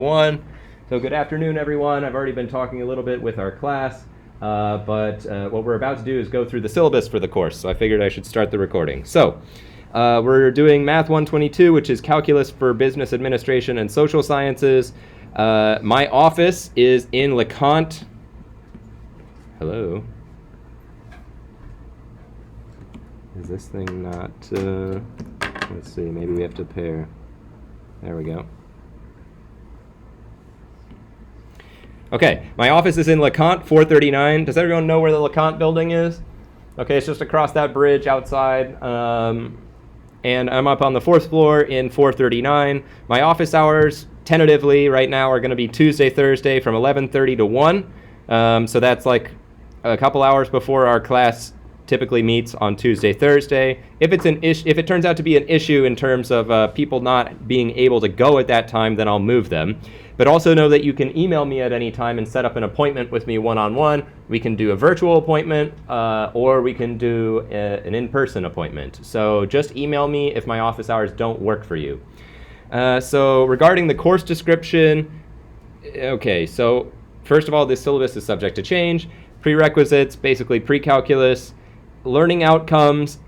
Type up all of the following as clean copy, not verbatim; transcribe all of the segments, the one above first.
One. So good afternoon, everyone. I've already been talking a little bit with our class, but what we're about to do is go through the syllabus for the course, so I figured I should start the recording. So we're doing Math 122, which is Calculus for Business Administration and Social Sciences. My office is in LeConte. Hello. Is this thing not, let's see, maybe we have to pair. There we go. Okay, my office is in LeConte, 439. Does everyone know where the LeConte building is? Okay, it's just across that bridge outside. And I'm up on the 4th floor in 439. My office hours, tentatively, right now are going to be Tuesday, Thursday from 11:30 to 1. So that's like a couple hours before our class typically meets on Tuesday, Thursday. If it turns out to be an issue in terms of people not being able to go at that time, then I'll move them. But also know that you can email me at any time and set up an appointment with me one-on-one. We can do a virtual appointment, or we can do an in-person appointment. So just email me if my office hours don't work for you. So regarding the course description, okay, so first of all, this syllabus is subject to change. Prerequisites, basically pre-calculus. Learning outcomes,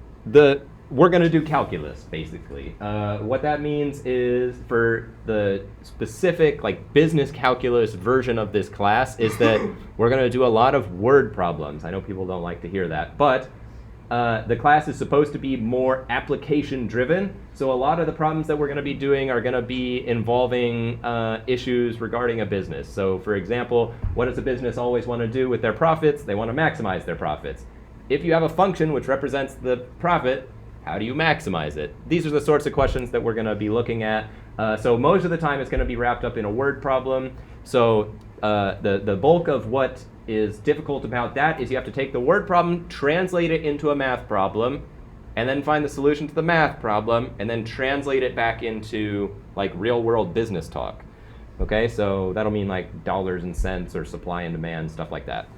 we're going to do calculus, basically. What that means is, for the specific business calculus version of this class, is that we're going to do a lot of word problems. I know people don't like to hear that, but the class is supposed to be more application driven. So a lot of the problems that we're going to be doing are going to be involving issues regarding a business. So for example, what does a business always want to do with their profits? They want to maximize their profits. If you have a function which represents the profit, how do you maximize it? These are the sorts of questions that we're going to be looking at. So most of the time it's going to be wrapped up in a word problem. So the bulk of what is difficult about that is you have to take the word problem, translate it into a math problem, and then find the solution to the math problem, and then translate it back into real world business talk. Okay, so that'll mean dollars and cents or supply and demand, stuff like that.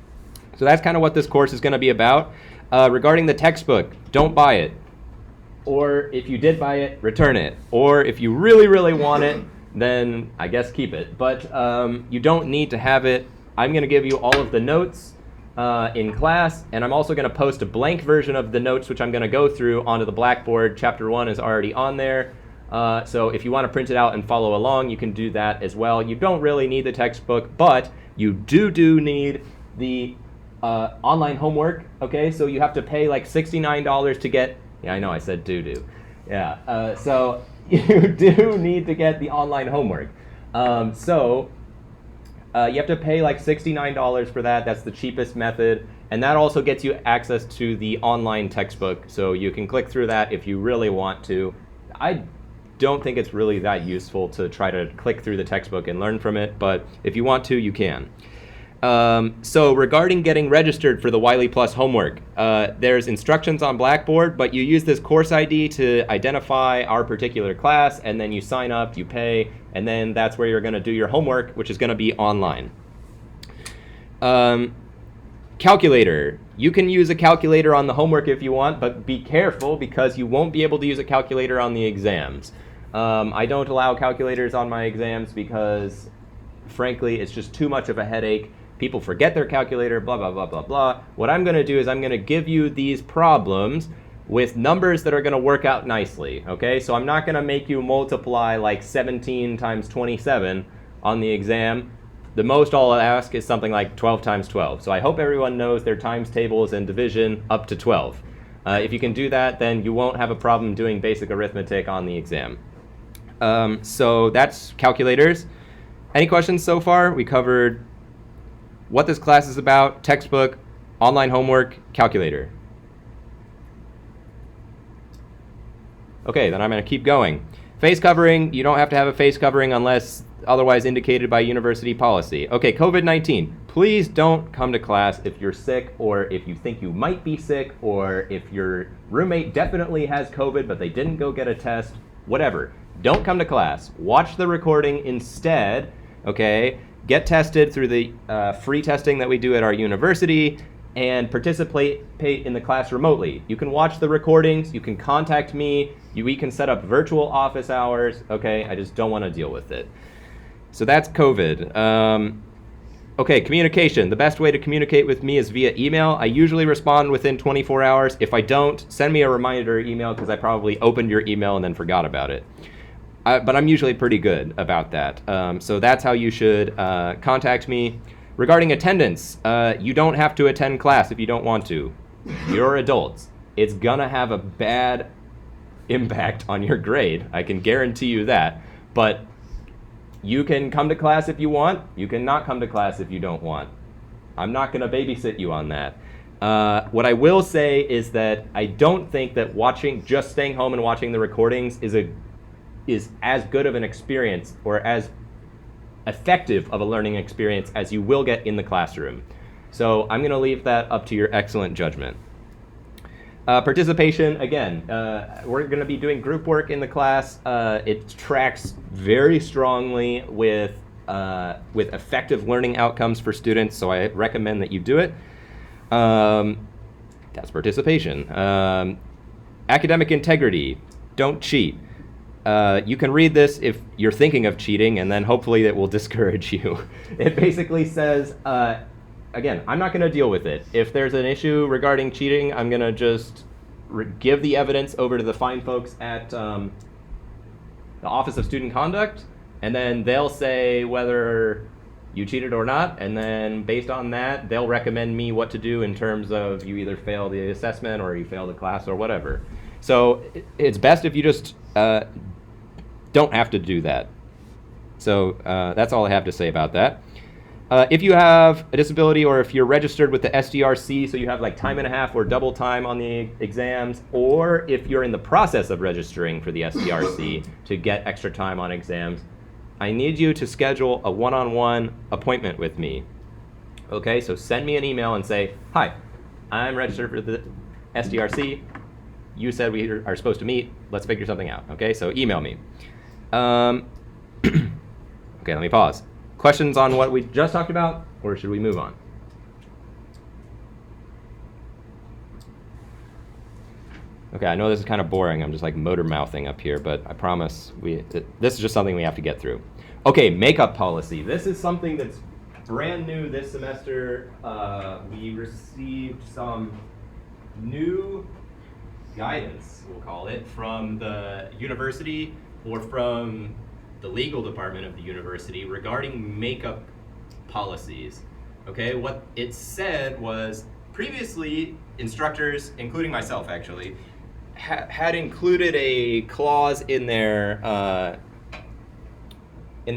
So that's kind of what this course is going to be about. Regarding the textbook, don't buy it. Or if you did buy it, return it. Or if you really, really want it, then I guess keep it. But you don't need to have it. I'm going to give you all of the notes in class, and I'm also going to post a blank version of the notes, which I'm going to go through onto the Blackboard. Chapter 1 is already on there. So if you want to print it out and follow along, you can do that as well. You don't really need the textbook, but you do need the online homework. Okay, so you have to pay $69 to get. Yeah, I know I said do. Yeah, so you do need to get the online homework. So you have to pay $69 for that. That's the cheapest method. And that also gets you access to the online textbook. So you can click through that if you really want to. I don't think it's really that useful to try to click through the textbook and learn from it. But if you want to, you can. So regarding getting registered for the Wiley Plus homework, there's instructions on Blackboard, but you use this course ID to identify our particular class, and then you sign up, you pay, and then that's where you're going to do your homework, which is going to be online. Calculator. You can use a calculator on the homework if you want, but be careful because you won't be able to use a calculator on the exams. I don't allow calculators on my exams because, frankly, it's just too much of a headache. People forget their calculator, blah, blah, blah, blah, blah. What I'm going to do is I'm going to give you these problems with numbers that are going to work out nicely, okay? So I'm not going to make you multiply 17 times 27 on the exam. The most I'll ask is something like 12 times 12. So I hope everyone knows their times tables and division up to 12. If you can do that, then you won't have a problem doing basic arithmetic on the exam. So that's calculators. Any questions so far? We covered what this class is about, textbook, online homework, calculator. Okay, then I'm going to keep going. Face covering, you don't have to have a face covering unless otherwise indicated by university policy. Okay, COVID-19. Please don't come to class if you're sick, or if you think you might be sick, or if your roommate definitely has COVID but they didn't go get a test, whatever. Don't come to class. Watch the recording instead, okay? Get tested through the free testing that we do at our university, and participate in the class remotely. You can watch the recordings, you can contact me, we can set up virtual office hours, okay? I just don't want to deal with it. So that's COVID. Okay, communication. The best way to communicate with me is via email. I usually respond within 24 hours. If I don't, send me a reminder email because I probably opened your email and then forgot about it. But I'm usually pretty good about that. So that's how you should contact me. Regarding attendance, you don't have to attend class if you don't want to. You're adults. It's gonna have a bad impact on your grade. I can guarantee you that. But you can come to class if you want. You can not come to class if you don't want. I'm not going to babysit you on that. What I will say is that I don't think that just staying home and watching the recordings is as good of an experience or as effective of a learning experience as you will get in the classroom. So I'm going to leave that up to your excellent judgment. Participation, again, we're going to be doing group work in the class. It tracks very strongly with effective learning outcomes for students, so I recommend that you do it. That's participation. Academic integrity, don't cheat. You can read this if you're thinking of cheating, and then hopefully it will discourage you. It basically says, again, I'm not going to deal with it. If there's an issue regarding cheating, I'm going to just give the evidence over to the fine folks at the Office of Student Conduct, and then they'll say whether you cheated or not, and then based on that, they'll recommend me what to do in terms of you either fail the assessment or you fail the class or whatever. So it's best if you just don't have to do that. So that's all I have to say about that. If you have a disability or if you're registered with the SDRC, so you have like time and a half or double time on the exams, or if you're in the process of registering for the SDRC to get extra time on exams, I need you to schedule a one-on-one appointment with me. Okay, so send me an email and say, hi, I'm registered for the SDRC. You said we are supposed to meet. Let's figure something out. Okay, so email me. Okay, let me pause. Questions on what we just talked about, or should we move on? Okay, I know this is kind of boring. I'm just like motor mouthing up here, but I promise this is just something we have to get through. Okay, makeup policy. This is something that's brand new this semester. We received some new guidance, we'll call it, from the university or from the legal department of the university regarding makeup policies. Okay, what it said was previously instructors, including myself actually, had included a clause in their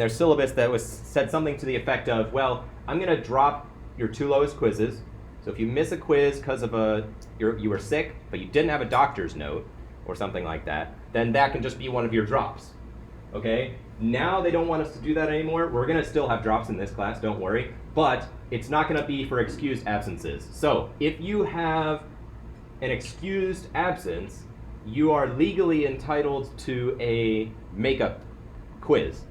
syllabus that said something to the effect of, well, I'm going to drop your 2 lowest quizzes. So if you miss a quiz because of you were sick, but you didn't have a doctor's note or something like that, then that can just be one of your drops. Okay? Now they don't want us to do that anymore. We're going to still have drops in this class, don't worry, but it's not going to be for excused absences. So if you have an excused absence, you are legally entitled to a makeup quiz,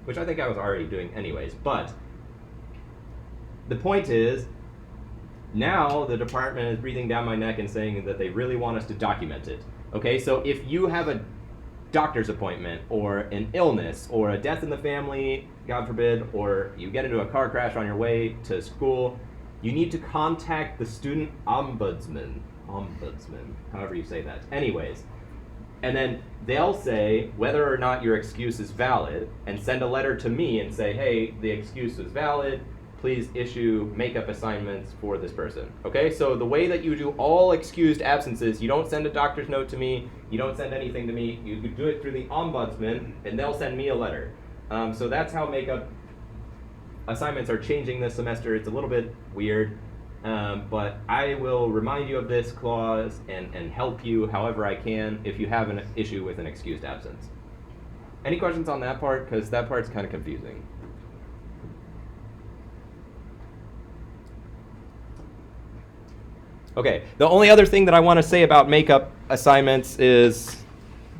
which I think I was already doing anyways. But the point is, now the department is breathing down my neck and saying that they really want us to document it. Okay, so if you have a doctor's appointment or an illness or a death in the family, God forbid, or you get into a car crash on your way to school, you need to contact the student ombudsman, however you say that. Anyways, and then they'll say whether or not your excuse is valid and send a letter to me and say, hey, the excuse is valid, please issue makeup assignments for this person. Okay, so the way that you do all excused absences, you don't send a doctor's note to me, you don't send anything to me, you do it through the ombudsman and they'll send me a letter. So that's how makeup assignments are changing this semester. It's a little bit weird, but I will remind you of this clause and help you however I can if you have an issue with an excused absence. Any questions on that part? Because that part's kind of confusing. Okay, the only other thing that I want to say about makeup assignments is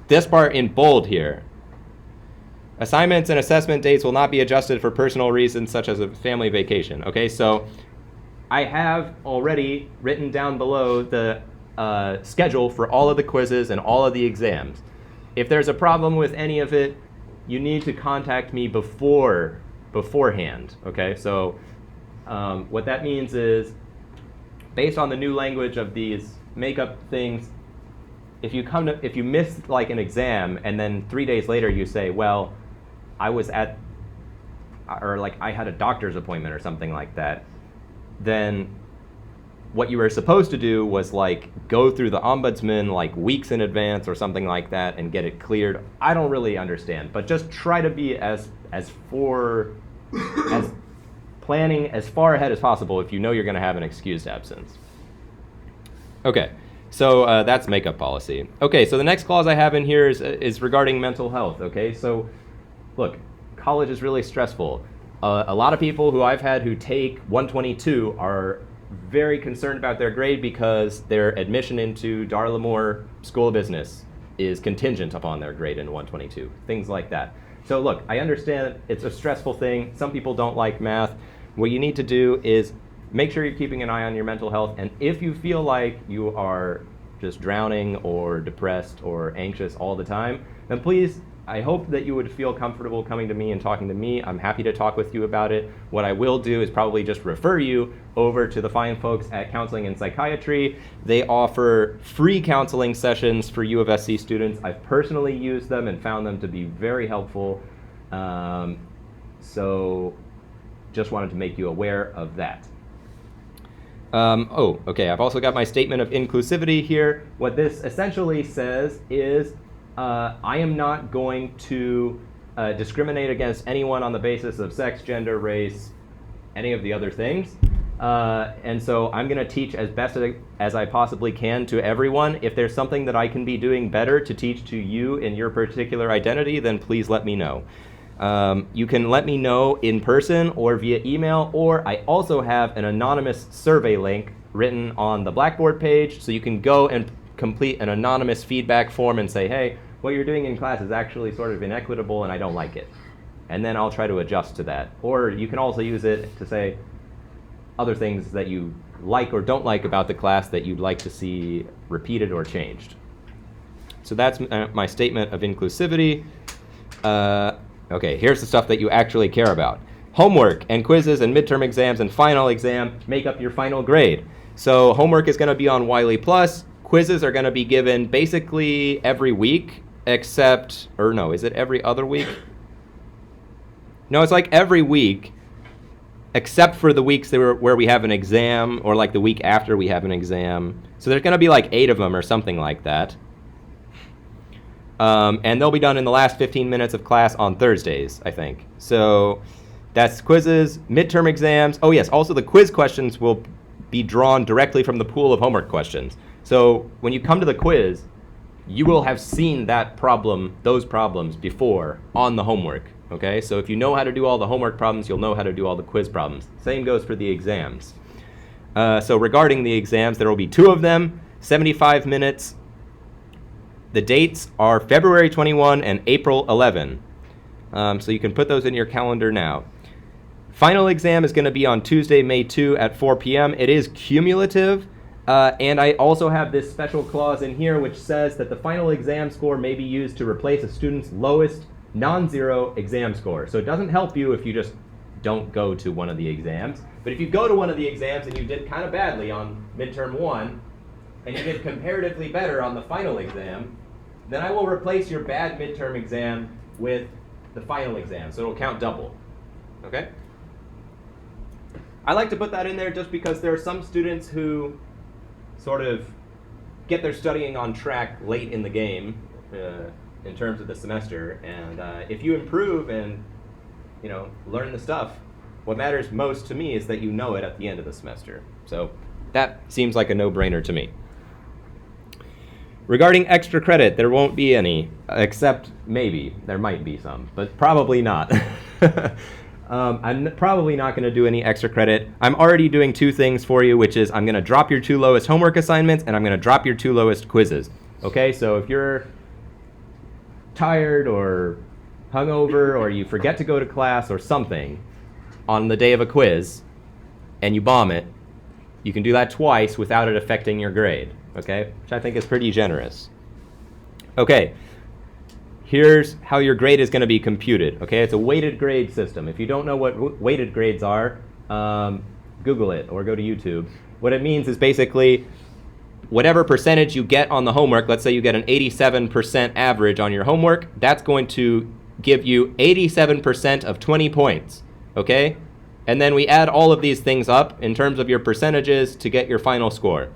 this part in bold here. Assignments and assessment dates will not be adjusted for personal reasons such as a family vacation. Okay, so I have already written down below the schedule for all of the quizzes and all of the exams. If there's a problem with any of it, you need to contact me beforehand. Okay, so what that means is, based on the new language of these makeup things, if you miss like an exam and then 3 days later you say, well, I was at, or like I had a doctor's appointment or something like that, then what you were supposed to do was like go through the ombudsman like weeks in advance or something like that and get it cleared. I don't really understand, but just try to be as planning as far ahead as possible if you know you're going to have an excused absence. Okay, so that's makeup policy. Okay, so the next clause I have in here is regarding mental health. Okay, so look, college is really stressful. A lot of people who I've had who take 122 are very concerned about their grade because their admission into Darla Moore School of Business is contingent upon their grade in 122, things like that. So look, I understand it's a stressful thing. Some people don't like math. What you need to do is make sure you're keeping an eye on your mental health, and if you feel like you are just drowning or depressed or anxious all the time, then please, I hope that you would feel comfortable coming to me and talking to me. I'm happy to talk with you about it. What I will do is probably just refer you over to the fine folks at Counseling and Psychiatry. They offer free counseling sessions for U of SC students. I've personally used them and found them to be very helpful. So just wanted to make you aware of that. Okay, I've also got my statement of inclusivity here. What this essentially says is I am not going to discriminate against anyone on the basis of sex, gender, race, any of the other things. And so I'm going to teach as best as I possibly can to everyone. If there's something that I can be doing better to teach to you in your particular identity, then please let me know. You can let me know in person or via email, or I also have an anonymous survey link written on the Blackboard page, so you can go and complete an anonymous feedback form and say, hey, what you're doing in class is actually sort of inequitable and I don't like it. And then I'll try to adjust to that. Or you can also use it to say other things that you like or don't like about the class that you'd like to see repeated or changed. So that's my statement of inclusivity. Okay, here's the stuff that you actually care about. Homework and quizzes and midterm exams and final exam make up your final grade. So homework is going to be on Wiley Plus. Quizzes are going to be given basically every week, except, or no, is it every other week? No, it's like every week, except for the weeks where we have an exam, or like the week after we have an exam. So there's going to be like 8 of them or something like that. And they'll be done in the last 15 minutes of class on Thursdays, I think. So that's quizzes, midterm exams. Oh yes, also the quiz questions will be drawn directly from the pool of homework questions. So when you come to the quiz, you will have seen that problem, those problems before on the homework, okay? So if you know how to do all the homework problems, you'll know how to do all the quiz problems. Same goes for the exams. So regarding the exams, there will be 2 of them, 75 minutes. The dates are February 21 and April 11. So you can put those in your calendar now. Final exam is going to be on Tuesday, May 2 at 4 p.m. It is cumulative. And I also have this special clause in here which says that the final exam score may be used to replace a student's lowest non-zero exam score. So it doesn't help you if you just don't go to one of the exams. But if you go to one of the exams and you did kind of badly on midterm 1, and you did comparatively better on the final exam, then I will replace your bad midterm exam with the final exam. So it'll count double. Okay? I like to put that in there just because there are some students who sort of get their studying on track late in the game in terms of the semester, and if you improve and learn the stuff, what matters most to me is that you know it at the end of the semester. So that seems like a no-brainer to me. Regarding extra credit, there won't be any, except maybe there might be some, but probably not. I'm probably not going to do any extra credit. I'm already doing 2 things for you, which is I'm going to drop your 2 lowest homework assignments, and I'm going to drop your 2 lowest quizzes. Okay, so if you're tired or hungover or you forget to go to class or something on the day of a quiz and you bomb it, you can do that twice without it affecting your grade, okay? Which I think is pretty generous. Okay, here's how your grade is going to be computed. Okay, it's a weighted grade system. If you don't know what weighted grades are, Google it or go to YouTube. What it means is basically whatever percentage you get on the homework, let's say you get an 87% average on your homework, that's going to give you 87% of 20 points, okay? And then we add all of these things up in terms of your percentages to get your final score.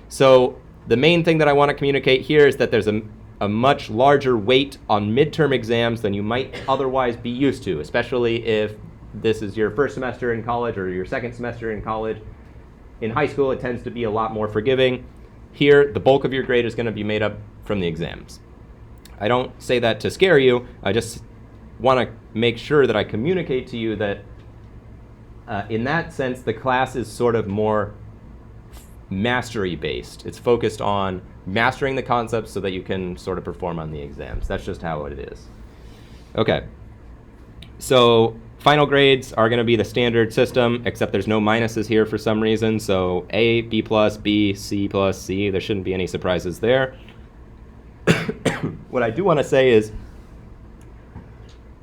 So the main thing that I want to communicate here is that there's a much larger weight on midterm exams than you might otherwise be used to, especially if this is your first semester in college or your second semester in college. In high school, it tends to be a lot more forgiving. Here, the bulk of your grade is going to be made up from the exams. I don't say that to scare you. I just want to make sure that I communicate to you that in that sense, the class is sort of more mastery based. It's focused on mastering the concepts so that you can sort of perform on the exams. That's just how it is. Okay. So final grades are going to be the standard system, except there's no minuses here for some reason. So A, B plus, B, C plus, C. There shouldn't be any surprises there. What I do want to say is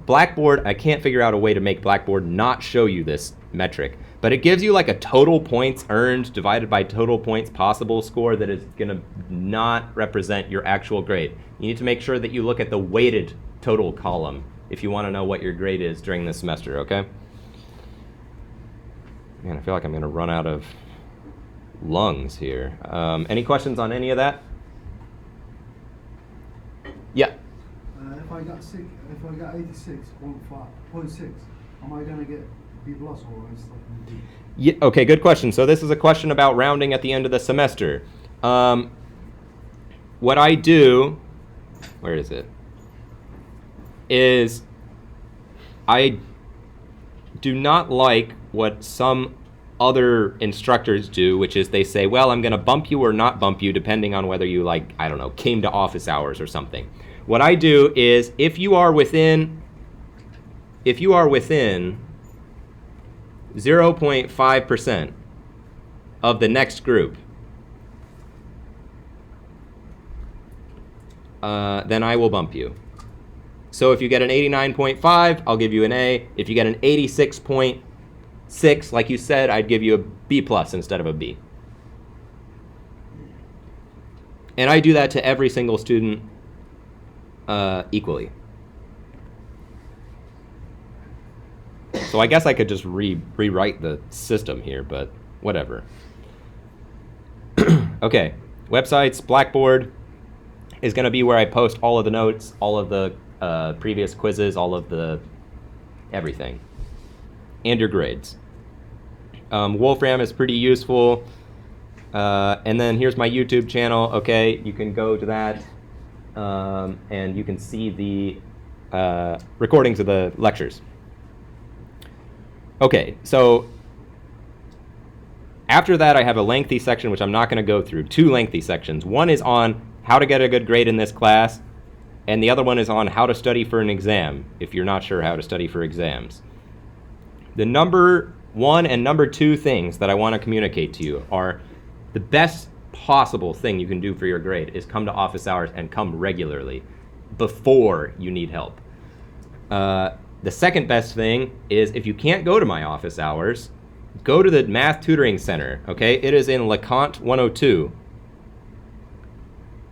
Blackboard, I can't figure out a way to make Blackboard not show you this metric, but it gives you like a total points earned divided by total points possible score that is going to not represent your actual grade. You need to make sure that you look at the weighted total column if you want to know what your grade is during this semester, okay? Man, I feel like I'm going to run out of lungs here. Any questions on any of that? Yeah. If I got 86.6, am I going to get B plus or stuff? Yeah, okay, good question. So this is a question about rounding at the end of the semester. What I do, where is it? Is I do not like what some other instructors do, which is they say, well, I'm going to bump you or not bump you depending on whether you, like, I don't know, came to office hours or something. What I do is if you are within 0.5% of the next group, then I will bump you. So if you get an 89.5, I'll give you an A. If you get an 86.6, like you said, I'd give you a B plus instead of a B. And I do that to every single student equally. So I guess I could just rewrite the system here, but whatever. Okay, websites, Blackboard is going to be where I post all of the notes, all of the previous quizzes, all of the everything, and your grades. Wolfram is pretty useful. And then here's my YouTube channel. Okay, you can go to that, and you can see the recordings of the lectures. Okay, so after that, I have a lengthy section, which I'm not going to go through. Two lengthy sections. One is on how to get a good grade in this class, and the other one is on how to study for an exam, if you're not sure how to study for exams. The number one and number two things that I want to communicate to you are the best possible thing you can do for your grade is come to office hours and come regularly before you need help. The second best thing is if you can't go to my office hours, go to the Math Tutoring Center, okay? It is in LeConte 102.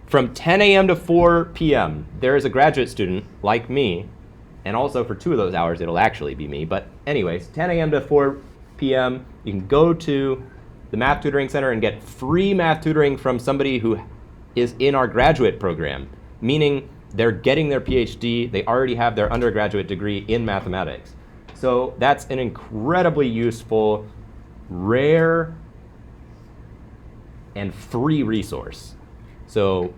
From 10 a.m. to 4 p.m., there is a graduate student like me, and also for 2 of those hours, it'll actually be me. But anyways, 10 a.m. to 4 p.m., you can go to the Math Tutoring Center and get free math tutoring from somebody who is in our graduate program, meaning they're getting their PhD, they already have their undergraduate degree in mathematics. So that's an incredibly useful, rare, and free resource. So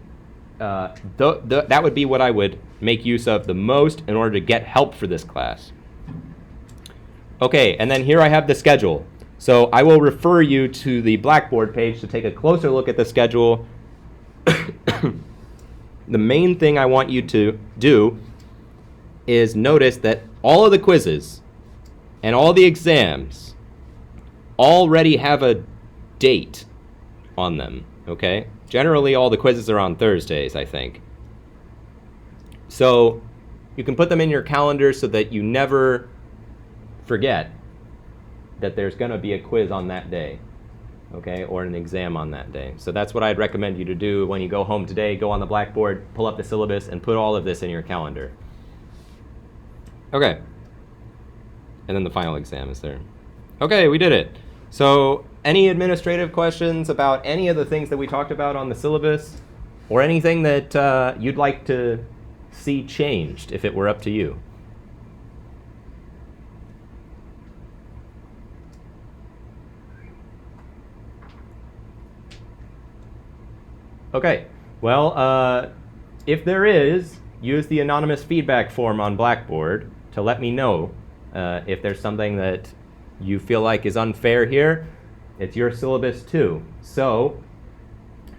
that would be what I would make use of the most in order to get help for this class. Okay, and then here I have the schedule. So I will refer you to the Blackboard page to take a closer look at the schedule. The main thing I want you to do is notice that all of the quizzes and all the exams already have a date on them, okay? Generally, all the quizzes are on Thursdays, I think. So you can put them in your calendar so that you never forget that there's going to be a quiz on that day, okay, or an exam on that day. So that's what I'd recommend you to do when you go home today. Go on the blackboard, pull up the syllabus, and put all of this in your calendar. Okay. And then the final exam is there. Okay, we did it. So any administrative questions about any of the things that we talked about on the syllabus, or anything that you'd like to see changed if it were up to you? Okay, well, if there is, use the anonymous feedback form on Blackboard to let me know if there's something that you feel like is unfair here. It's your syllabus too. So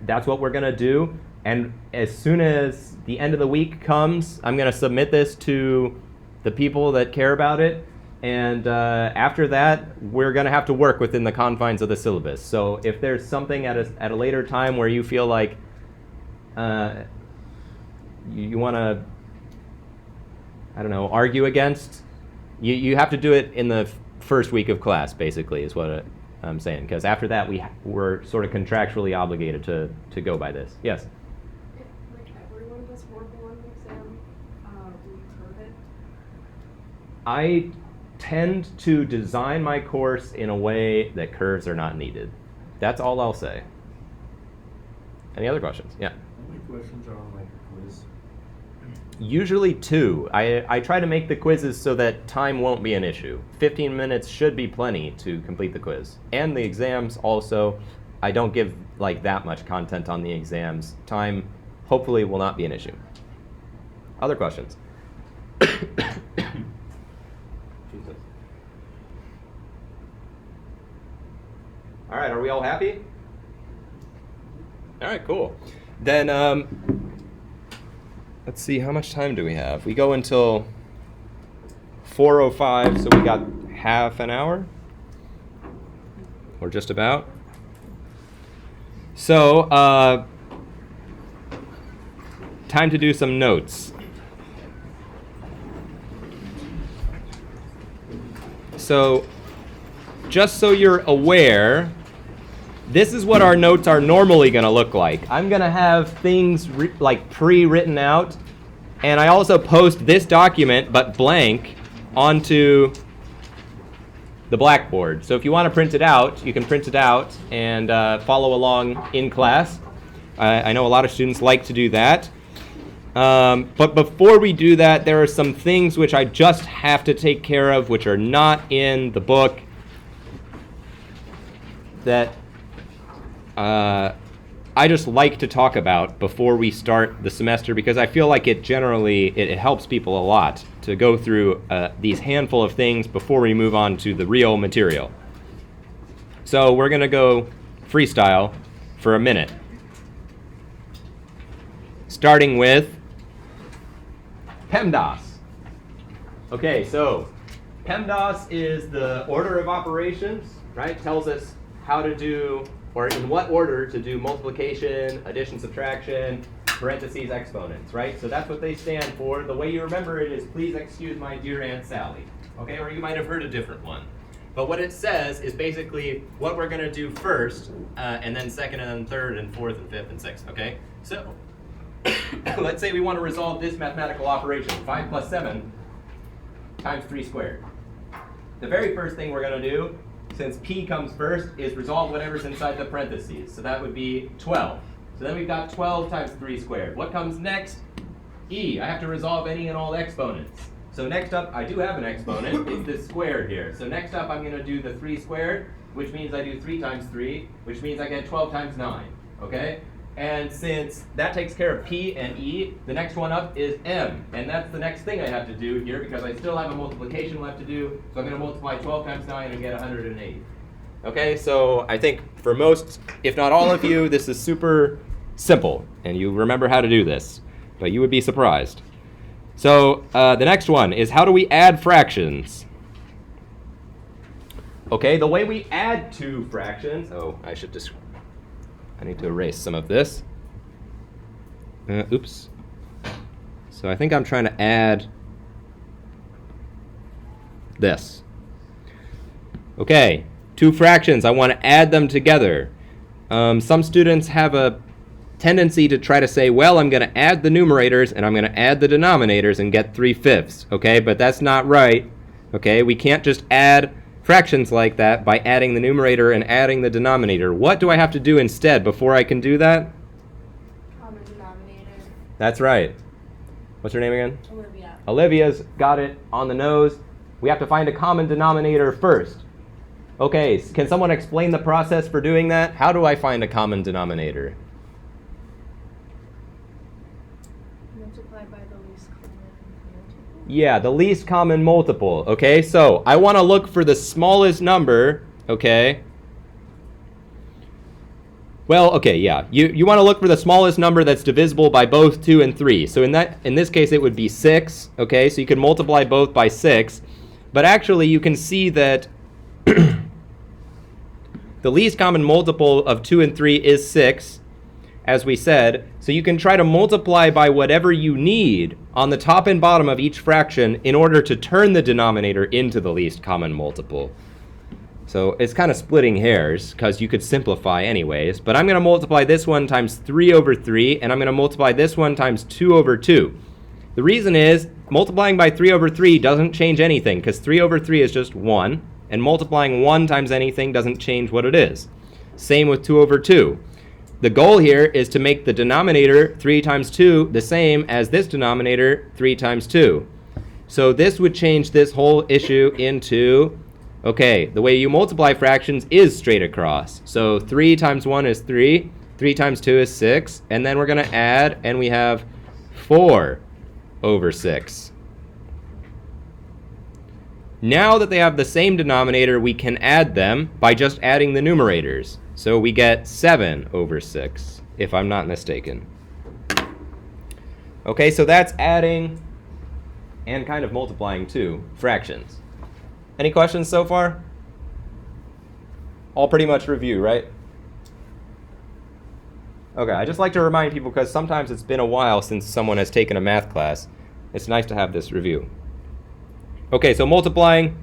that's what we're gonna do. And as soon as the end of the week comes, I'm gonna submit this to the people that care about it. And after that, we're going to have to work within the confines of the syllabus. So if there's something at a later time where you feel like you want to, I don't know, argue against, you have to do it in the first week of class, basically, is what I'm saying. Because after that, we're sort of contractually obligated to go by this. Yes? If, like, everyone was horrible on the exam, we curve it. I tend to design my course in a way that curves are not needed. That's all I'll say. Any other questions? Yeah. How many questions are on like a quiz? Usually 2. I try to make the quizzes so that time won't be an issue. 15 minutes should be plenty to complete the quiz. And the exams also, I don't give like that much content on the exams. Time hopefully will not be an issue. Other questions? Jesus. All right, are we all happy? All right, cool. Then let's see, how much time do we have? We go until 4:05, so we got half an hour, or just about. So, time to do some notes. So, just so you're aware, this is what our notes are normally going to look like. I'm going to have things like pre-written out, and I also post this document, but blank, onto the Blackboard. So if you want to print it out, you can print it out and follow along in class. I know a lot of students like to do that. But before we do that, there are some things which I just have to take care of, which are not in the book, that I just like to talk about before we start the semester, because I feel like it helps people a lot to go through these handful of things before we move on to the real material. So we're going to go freestyle for a minute, starting with PEMDAS. Okay, so PEMDAS is the order of operations, right? Tells us how to do, or in what order to do multiplication, addition, subtraction, parentheses, exponents, right? So that's what they stand for. The way you remember it is, please excuse my dear Aunt Sally, okay? Or you might have heard a different one. But what it says is basically what we're going to do first, and then second, and then third, and fourth, and fifth, and sixth, okay? So let's say we want to resolve this mathematical operation, 5 plus 7 times 3 squared. The very first thing we're going to do, since p comes first, is resolve whatever's inside the parentheses. So that would be 12. So then we've got 12 times 3 squared. What comes next? E. I have to resolve any and all exponents. So next up, I do have an exponent. It's this squared here. So next up, I'm going to do the 3 squared, which means I do 3 times 3, which means I get 12 times 9. Okay? And since that takes care of P and E, the next one up is M. And that's the next thing I have to do here, because I still have a multiplication left to do. So I'm going to multiply 12 times 9 and get 108. Okay, so I think for most, if not all of you, this is super simple. And you remember how to do this. But you would be surprised. So the next one is, how do we add fractions? Okay, the way we add two fractions, I need to erase some of this. Oops. So I think I'm trying to add this. Okay, two fractions, I want to add them together. Some students have a tendency to try to say, well, I'm going to add the numerators and I'm going to add the denominators and get 3/5, okay? But that's not right, okay? We can't just add fractions like that by adding the numerator and adding the denominator. What do I have to do instead before I can do that? Common denominator. That's right. What's her name again? Olivia. Olivia's got it on the nose. We have to find a common denominator first. Okay, can someone explain the process for doing that? How do I find a common denominator? Multiply by the least common multiple. Yeah, the least common multiple. Okay, so I want to look for the smallest number, okay? Well, okay, yeah. You want to look for the smallest number that's divisible by both 2 and 3. So in this case, it would be 6, okay? So you can multiply both by 6. But actually, you can see that the least common multiple of 2 and 3 is 6, as we said. So you can try to multiply by whatever you need on the top and bottom of each fraction in order to turn the denominator into the least common multiple. So it's kind of splitting hairs because you could simplify anyways. But I'm going to multiply this one times 3 over 3, and I'm going to multiply this one times 2 over 2. The reason is multiplying by 3 over 3 doesn't change anything because 3 over 3 is just 1. And multiplying 1 times anything doesn't change what it is. Same with 2 over 2. The goal here is to make the denominator 3 times 2 the same as this denominator 3 times 2. So this would change this whole issue into, okay, the way you multiply fractions is straight across. So 3 times 1 is 3, 3 times 2 is 6, and then we're going to add, and we have 4 over 6. Now that they have the same denominator, we can add them by just adding the numerators. So we get 7 over 6, if I'm not mistaken. Okay, so that's adding and kind of multiplying two fractions. Any questions so far? All pretty much review, right? Okay, I just like to remind people because sometimes it's been a while since someone has taken a math class. It's nice to have this review. Okay, so multiplying,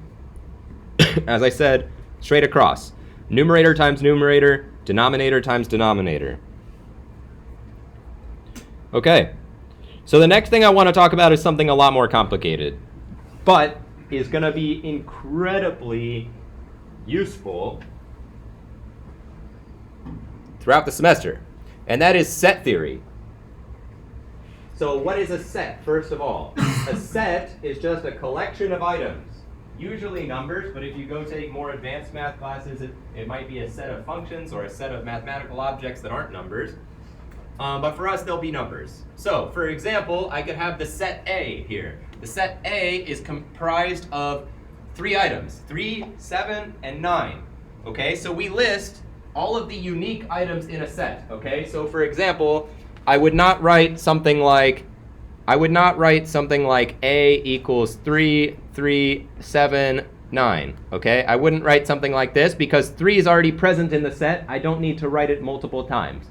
as I said, straight across. Numerator times numerator, denominator times denominator. Okay, so the next thing I want to talk about is something a lot more complicated, but is going to be incredibly useful throughout the semester, and that is set theory. So what is a set, first of all? A set is just a collection of items, usually numbers, but if you go take more advanced math classes, it might be a set of functions or a set of mathematical objects that aren't numbers. But for us, they'll be numbers. So, for example, I could have the set A here. The set A is comprised of 3 items, 3, 7, and 9. Okay, so we list all of the unique items in a set. Okay, so for example, I would not write something like A equals 3, 3, 7, 9. Okay, I wouldn't write something like this because 3 is already present in the set. I don't need to write it multiple times.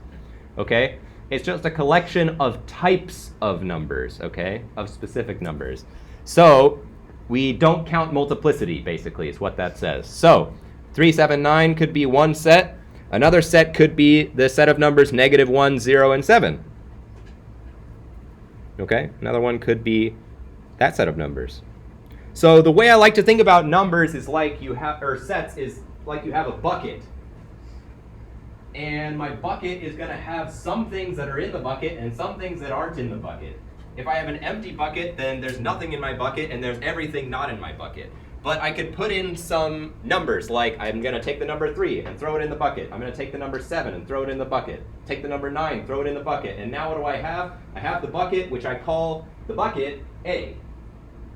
Okay, it's just a collection of types of numbers, okay, of specific numbers. So we don't count multiplicity, basically, is what that says. So 3, 7, 9 could be one set. Another set could be the set of numbers -1, 0, and 7. Okay, another one could be that set of numbers. So the way I like to think about numbers is like you have, or sets is like you have a bucket. And my bucket is going to have some things that are in the bucket and some things that aren't in the bucket. If I have an empty bucket, then there's nothing in my bucket and there's everything not in my bucket. But I could put in some numbers, like I'm going to take the number 3 and throw it in the bucket. I'm going to take the number 7 and throw it in the bucket. Take the number 9, throw it in the bucket. And now what do I have? I have the bucket, which I call the bucket A.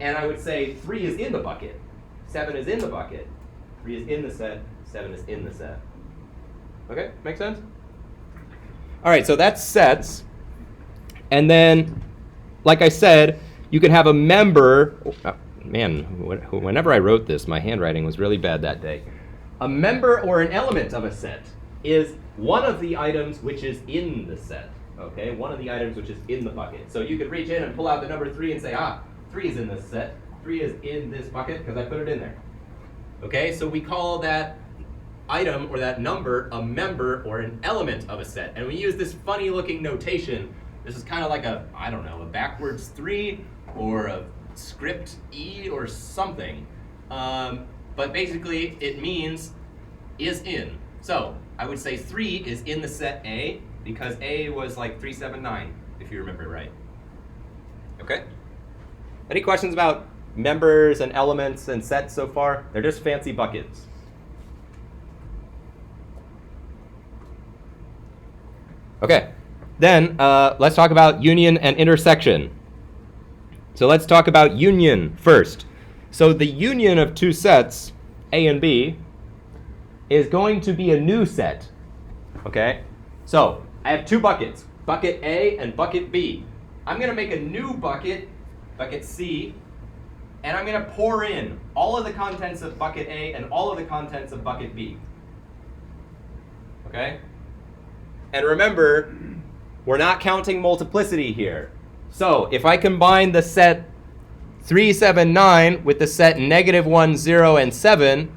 And I would say 3 is in the bucket. 7 is in the bucket. 3 is in the set. 7 is in the set. Okay, make sense? All right, so that's sets. And then, like I said, you can have a member. Man, whenever I wrote this, my handwriting was really bad that day. A member or an element of a set is one of the items which is in the set. Okay, one of the items which is in the bucket. So you could reach in and pull out the number 3 and say, 3 is in this set. 3 is in this bucket because I put it in there. Okay, so we call that item or that number a member or an element of a set. And we use this funny looking notation. This is kind of like a, I don't know, a backwards 3 or a script E or something. But basically it means is in. So I would say 3 is in the set A because A was like 379, if you remember right. Okay? Any questions about members and elements and sets so far? They're just fancy buckets. Okay, then let's talk about union and intersection. So let's talk about union first. So the union of two sets, A and B, is going to be a new set. Okay, so I have two buckets, bucket A and bucket B. I'm going to make a new bucket, bucket C, and I'm going to pour in all of the contents of bucket A and all of the contents of bucket B. Okay? And remember, we're not counting multiplicity here. So if I combine the set 3, 7, 9 with the set -1, 0, and 7,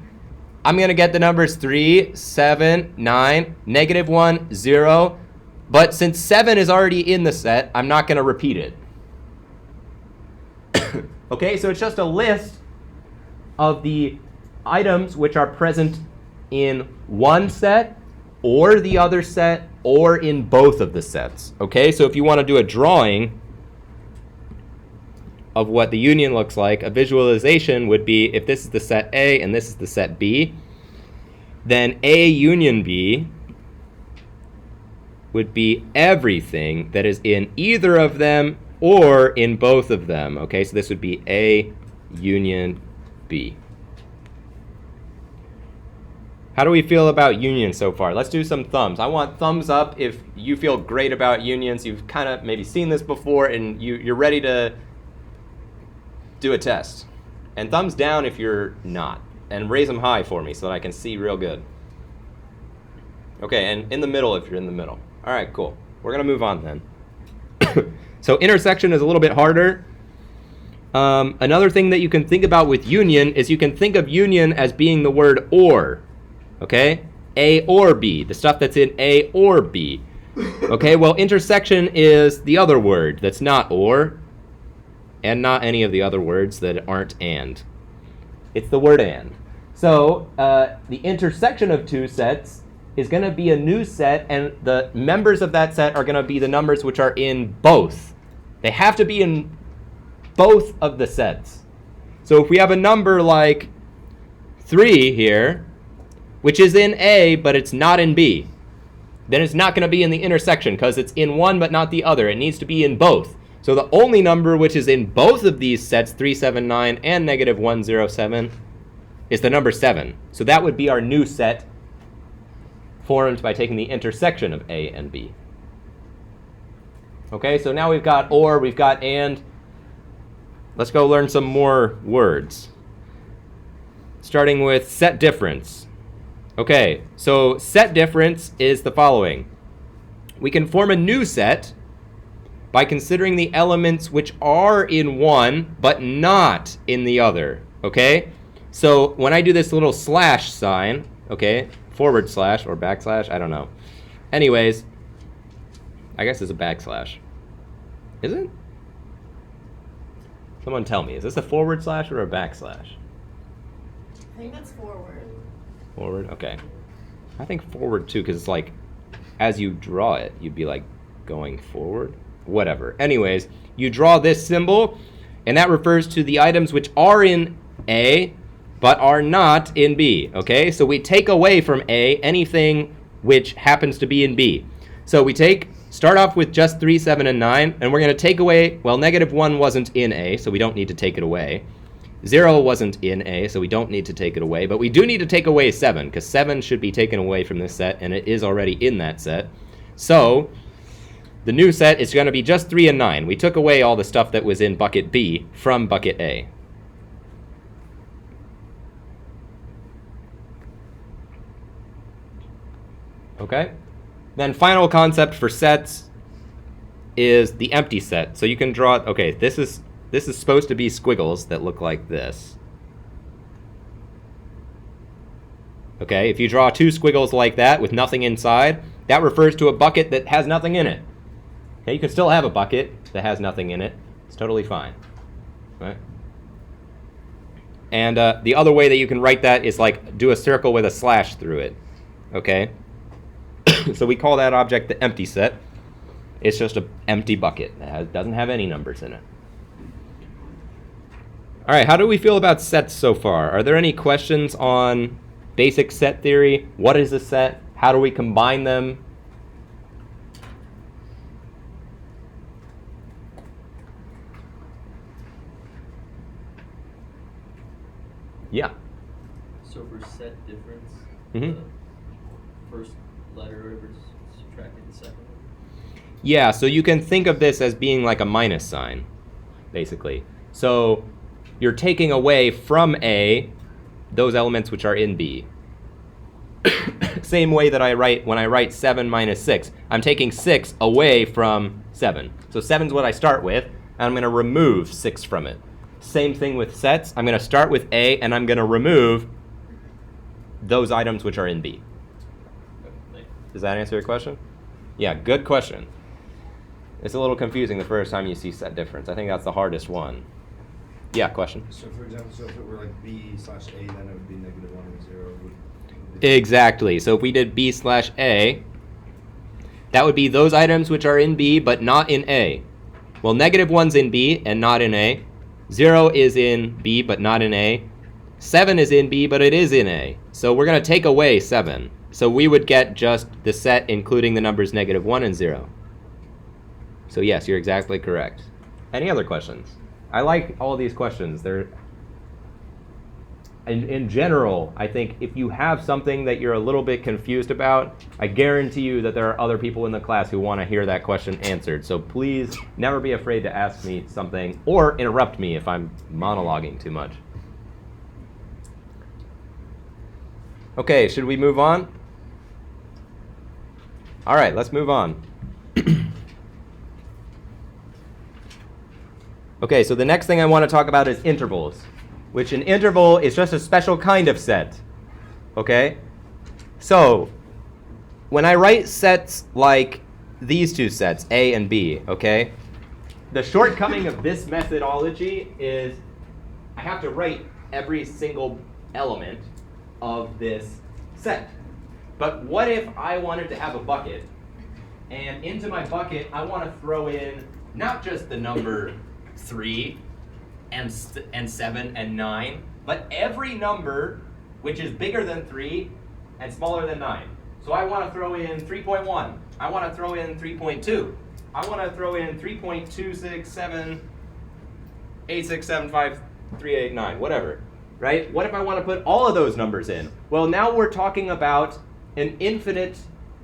I'm going to get the numbers 3, 7, 9, -1, 0. But since 7 is already in the set, I'm not going to repeat it. Okay, so it's just a list of the items which are present in one set or the other set or in both of the sets. Okay, so if you want to do a drawing of what the union looks like, a visualization would be if this is the set A and this is the set B, then A union B would be everything that is in either of them or in both of them. Okay, so this would be A union B. How do we feel about union so far? Let's do some thumbs. I want thumbs up if you feel great about unions. You've kind of maybe seen this before and you're ready to do a test. And thumbs down if you're not. And raise them high for me so that I can see real good. Okay, and in the middle if you're in the middle. All right, cool. We're going to move on then. So intersection is a little bit harder. Another thing that you can think about with union is you can think of union as being the word or. Okay? A or B, the stuff that's in A or B. Okay, well, intersection is the other word that's not or, and not any of the other words that aren't and. It's the word and. So the intersection of two sets is going to be a new set, and the members of that set are going to be the numbers which are in both. They have to be in both of the sets. So if we have a number like 3 here, which is in A, but it's not in B, then it's not going to be in the intersection because it's in one but not the other. It needs to be in both. So the only number which is in both of these sets, 3, 7, 9, and -1, 0, 7, is the number 7. So that would be our new set formed by taking the intersection of A and B. Okay, so now we've got or, we've got and. Let's go learn some more words. Starting with set difference. Okay, so set difference is the following. We can form a new set by considering the elements which are in one but not in the other. Okay, so when I do this little slash sign, okay, forward slash or backslash, I don't know. Anyways, I guess it's a backslash. Is it? Someone tell me, is this a forward slash or a backslash? I think that's forward. Forward, okay. I think forward too, because it's like, as you draw it, you'd be like going forward. Whatever. Anyways, you draw this symbol, and that refers to the items which are in A, but are not in B, okay? So we take away from A anything which happens to be in B. So we start off with just 3, 7, and 9, and we're going to take away, well, -1 wasn't in A, so we don't need to take it away. 0 wasn't in A, so we don't need to take it away, but we do need to take away 7, because 7 should be taken away from this set, and it is already in that set. So the new set is going to be just 3 and 9. We took away all the stuff that was in bucket B from bucket A. Okay? Then final concept for sets is the empty set. So you can draw, okay, this is this is supposed to be squiggles that look like this. Okay, if you draw two squiggles like that with nothing inside, that refers to a bucket that has nothing in it. Okay, you can still have a bucket that has nothing in it. It's totally fine. Right? And the other way that you can write that is like do a circle with a slash through it. Okay? So we call that object the empty set. It's just an empty bucket that doesn't have any numbers in it. All right, how do we feel about sets so far? Are there any questions on basic set theory? What is a set? How do we combine them? Yeah. So for set difference, Mhm. the first letter or whatever is subtracted the second one? Yeah, so you can think of this as being like a minus sign, basically. So you're taking away from A those elements which are in B. Same way that I write when I write 7 minus 6. I'm taking 6 away from 7. So 7 is what I start with, and I'm going to remove 6 from it. Same thing with sets. I'm going to start with A, and I'm going to remove those items which are in B. Does that answer your question? Yeah, good question. It's a little confusing the first time you see set difference. I think that's the hardest one. Yeah, question? So for example, so if it were like B/A, then it would be -1 and 0. Exactly. So if we did B/A, that would be those items which are in B but not in A. Well, -1's in B and not in A. 0 is in B but not in A. 7 is in B but it is in A. So we're going to take away 7. So we would get just the set including the numbers -1 and 0. So yes, you're exactly correct. Any other questions? I like all these questions. They're in general, I think if you have something that you're a little bit confused about, I guarantee you that there are other people in the class who want to hear that question answered. So please never be afraid to ask me something or interrupt me if I'm monologuing too much. Okay, should we move on? All right, let's move on. Okay, so the next thing I want to talk about is intervals, which an interval is just a special kind of set. Okay? So, when I write sets like these two sets, A and B, okay, the shortcoming of this methodology is I have to write every single element of this set. But what if I wanted to have a bucket, and into my bucket I want to throw in not just the number 3 and 7 and 9, but every number which is bigger than 3 and smaller than 9. So I want to throw in 3.1. I want to throw in 3.2. I want to throw in 3.26786753889, whatever. Right? What if I want to put all of those numbers in? Well, now we're talking about an infinite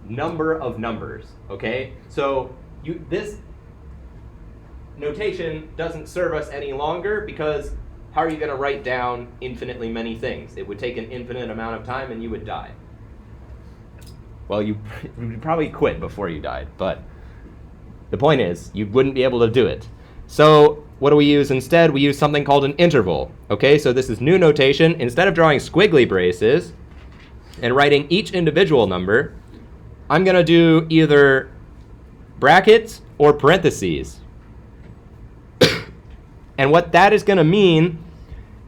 number of numbers. Okay? So this notation doesn't serve us any longer because how are you going to write down infinitely many things? It would take an infinite amount of time and you would die. Well, you would probably quit before you died, but the point is you wouldn't be able to do it. So what do we use instead? We use something called an interval. Okay, so this is new notation. Instead of drawing squiggly braces and writing each individual number, I'm going to do either brackets or parentheses. And what that is going to mean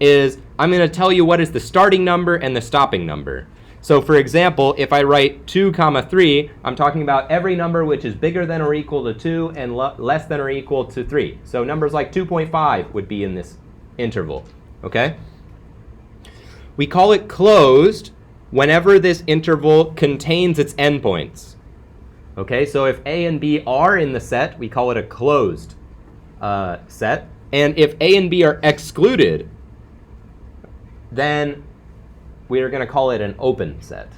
is I'm going to tell you what is the starting number and the stopping number. So for example, if I write 2, 3, I'm talking about every number which is bigger than or equal to 2 and less than or equal to 3. So numbers like 2.5 would be in this interval, okay? We call it closed whenever this interval contains its endpoints. Okay, so if A and B are in the set, we call it a closed set. And if A and B are excluded, then we are going to call it an open set.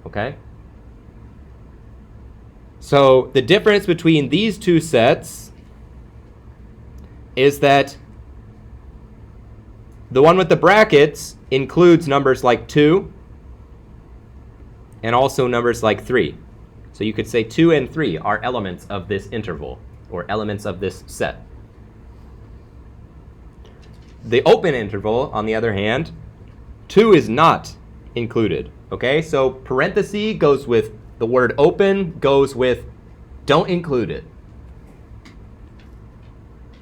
Okay? So the difference between these two sets is that the one with the brackets includes numbers like 2 and also numbers like 3. So you could say 2 and 3 are elements of this interval or elements of this set. The open interval, on the other hand, 2 is not included. Okay, so parenthesis goes with the word open, goes with don't include it.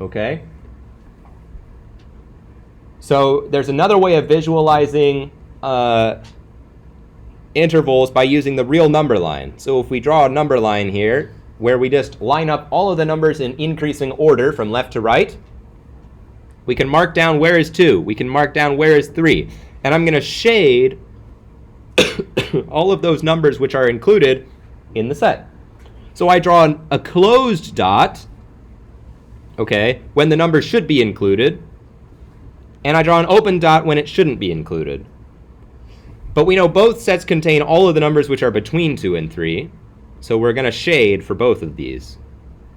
Okay? So there's another way of visualizing intervals by using the real number line. So if we draw a number line here, where we just line up all of the numbers in increasing order from left to right, we can mark down where is 2, we can mark down where is 3, and I'm going to shade all of those numbers which are included in the set. So I draw a closed dot, okay, when the number should be included, and I draw an open dot when it shouldn't be included. But we know both sets contain all of the numbers which are between 2 and 3, so we're going to shade for both of these.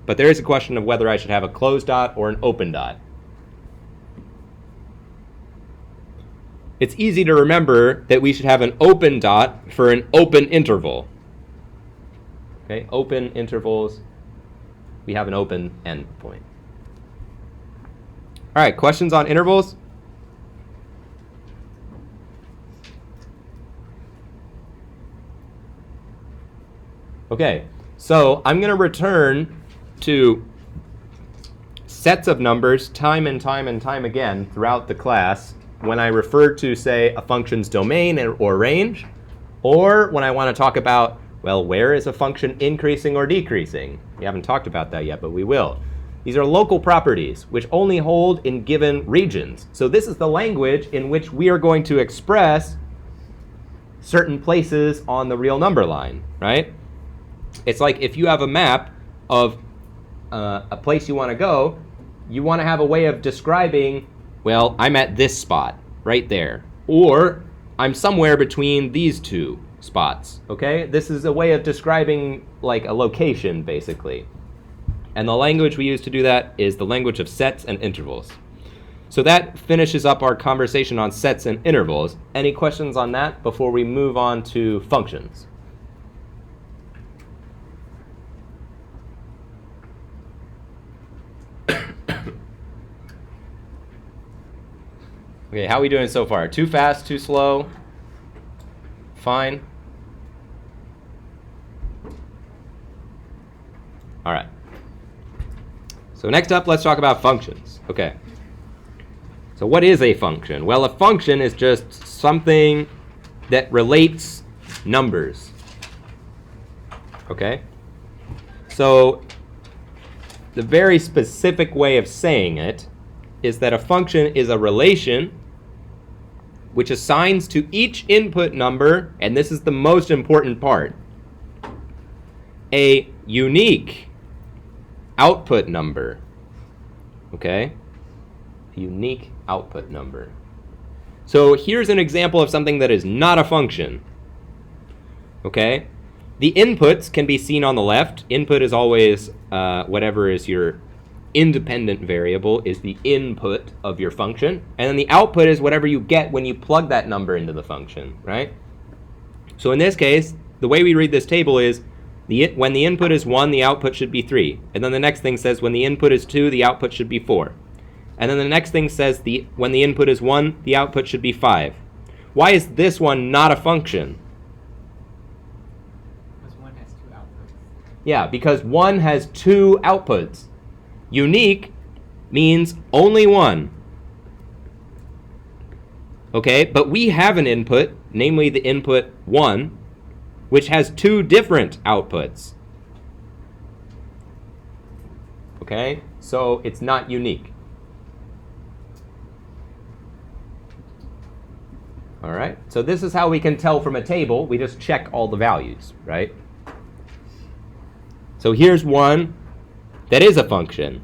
But there is a question of whether I should have a closed dot or an open dot. It's easy to remember that we should have an open dot for an open interval. Okay, open intervals, we have an open endpoint. All right, questions on intervals? Okay, so I'm going to return to sets of numbers time and time and time again throughout the class when I refer to, say, a function's domain or range, or when I want to talk about, well, where is a function increasing or decreasing? We haven't talked about that yet, but we will. These are local properties which only hold in given regions. So this is the language in which we are going to express certain places on the real number line, right? It's like if you have a map of a place you want to go, you want to have a way of describing, well, I'm at this spot right there, or I'm somewhere between these two spots, okay? This is a way of describing like a location, basically. And the language we use to do that is the language of sets and intervals. So that finishes up our conversation on sets and intervals. Any questions on that before we move on to functions? Okay, how are we doing so far? Too fast, too slow? Fine? All right. So next up, let's talk about functions. Okay. So what is a function? Well, a function is just something that relates numbers. Okay? So the very specific way of saying it is that a function is a relation which assigns to each input number, and this is the most important part, a unique output number. Okay? A unique output number. So here's an example of something that is not a function. Okay? The inputs can be seen on the left. Input is always whatever is your independent variable is the input of your function. And then the output is whatever you get when you plug that number into the function, right? So in this case, the way we read this table is when the input is 1, the output should be 3. And then the next thing says when the input is 2, the output should be 4. And then the next thing says when the input is 1, the output should be 5. Why is this one not a function? Because 1 has 2 outputs. Yeah, because 1 has 2 outputs. Unique means only one. Okay, but we have an input, namely the input 1, which has 2 different outputs. Okay, so it's not unique. All right, so this is how we can tell from a table. We just check all the values, right? So here's one that is a function.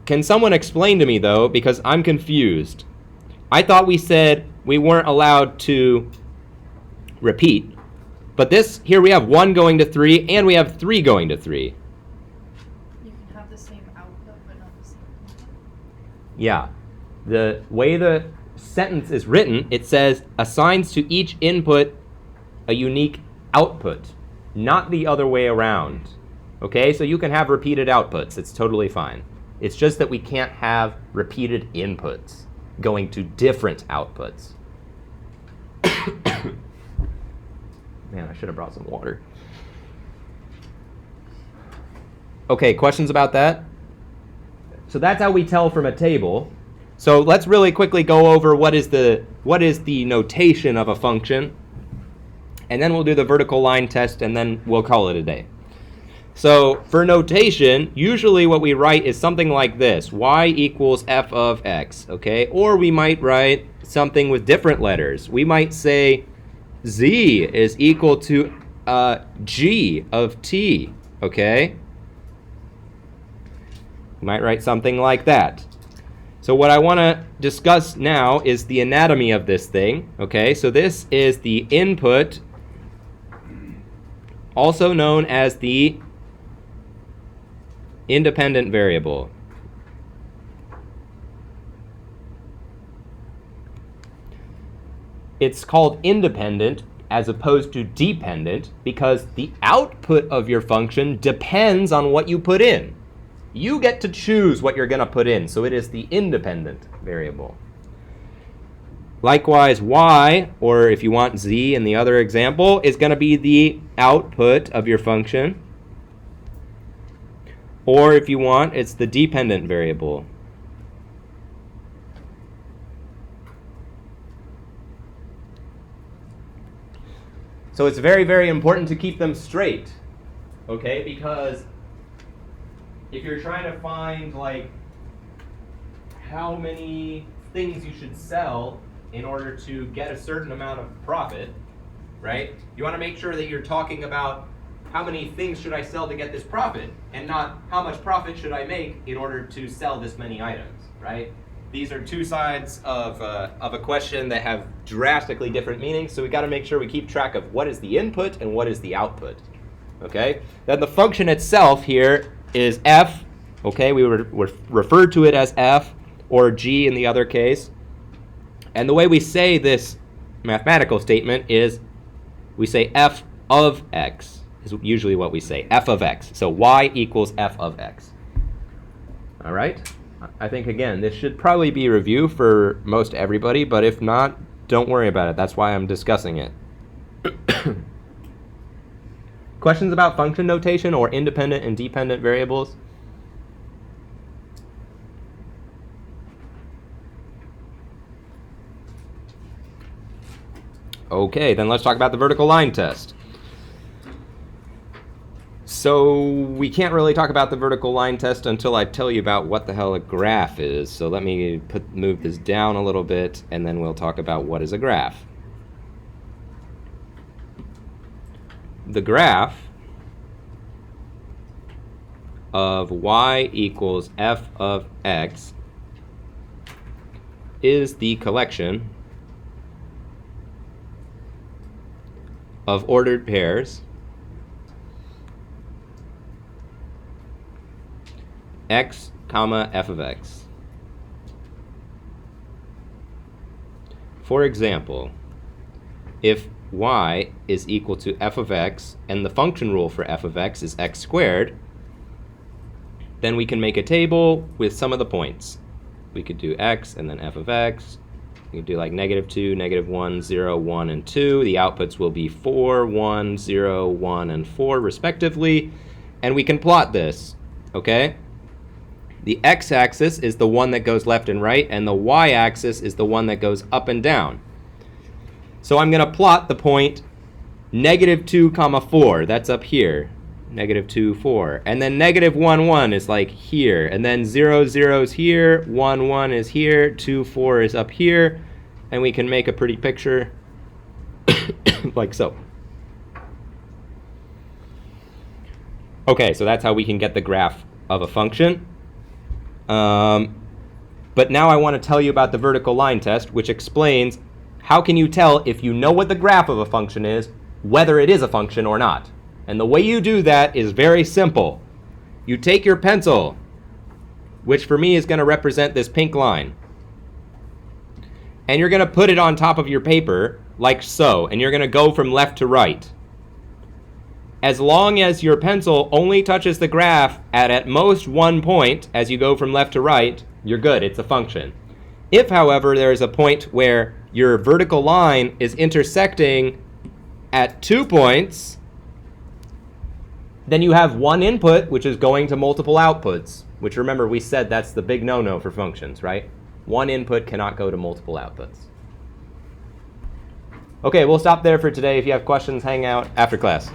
Can someone explain to me, though, because I'm confused. I thought we said we weren't allowed to repeat, but here we have 1 going to 3, and we have 3 going to 3. You can have the same output, but not the same input. Yeah. The way the sentence is written, it says assigns to each input a unique output, not the other way around. Okay, so you can have repeated outputs. It's totally fine. It's just that we can't have repeated inputs going to different outputs. Man, I should have brought some water. Okay, questions about that? So that's how we tell from a table. So let's really quickly go over what is the notation of a function, and then we'll do the vertical line test, and then we'll call it a day. So for notation, usually what we write is something like this: y equals f of x, okay? Or we might write something with different letters. We might say z is equal to g of t, okay? We might write something like that. So what I want to discuss now is the anatomy of this thing, okay? So this is the input, also known as the independent variable. It's called independent as opposed to dependent because the output of your function depends on what you put in. You get to choose what you're going to put in, so it is the independent variable. Likewise, y, or if you want z in the other example, is going to be the output of your function. Or if you want, it's the dependent variable. So it's very, very important to keep them straight, okay? Because if you're trying to find like how many things you should sell in order to get a certain amount of profit, right? You want to make sure that you're talking about how many things should I sell to get this profit, and not how much profit should I make in order to sell this many items, right? These are two sides of a question that have drastically different meanings, so we got to make sure we keep track of what is the input and what is the output, okay? Then the function itself here is f, okay? We refer to it as f, or g in the other case. And the way we say this mathematical statement is we say f of x is usually what we say, f of x. So y equals f of x. All right? I think, again, this should probably be a review for most everybody, but if not, don't worry about it. That's why I'm discussing it. Questions about function notation or independent and dependent variables? Okay, then let's talk about the vertical line test. So we can't really talk about the vertical line test until I tell you about what the hell a graph is. So let me move this down a little bit, and then we'll talk about what is a graph. The graph of y equals f of x is the collection of ordered pairs x comma f of x. For example, if y is equal to f of x and the function rule for f of x is x squared, then we can make a table with some of the points. We could do x and then f of x. We could do like -2, -1, 0, 1, and 2. The outputs will be 4, 1, 0, 1, and 4 respectively. And we can plot this, okay? The x-axis is the one that goes left and right, and the y-axis is the one that goes up and down. So I'm going to plot the point -2, 4. That's up here. -2, 4. And then -1, 1 is like here. And then 0, 0 is here. 1, 1 is here. 2, 4 is up here. And we can make a pretty picture like so. Okay, so that's how we can get the graph of a function. But now I want to tell you about the vertical line test, which explains how can you tell if you know what the graph of a function is, whether it is a function or not. And the way you do that is very simple. You take your pencil, which for me is going to represent this pink line, and you're going to put it on top of your paper like so, and you're going to go from left to right. as long as your pencil only touches the graph at most 1 point as you go from left to right, you're good. It's a function. If, however, there is a point where your vertical line is intersecting at 2 points, then you have one input, which is going to multiple outputs, which, remember, we said that's the big no-no for functions, right? One input cannot go to multiple outputs. Okay, we'll stop there for today. If you have questions, hang out after class.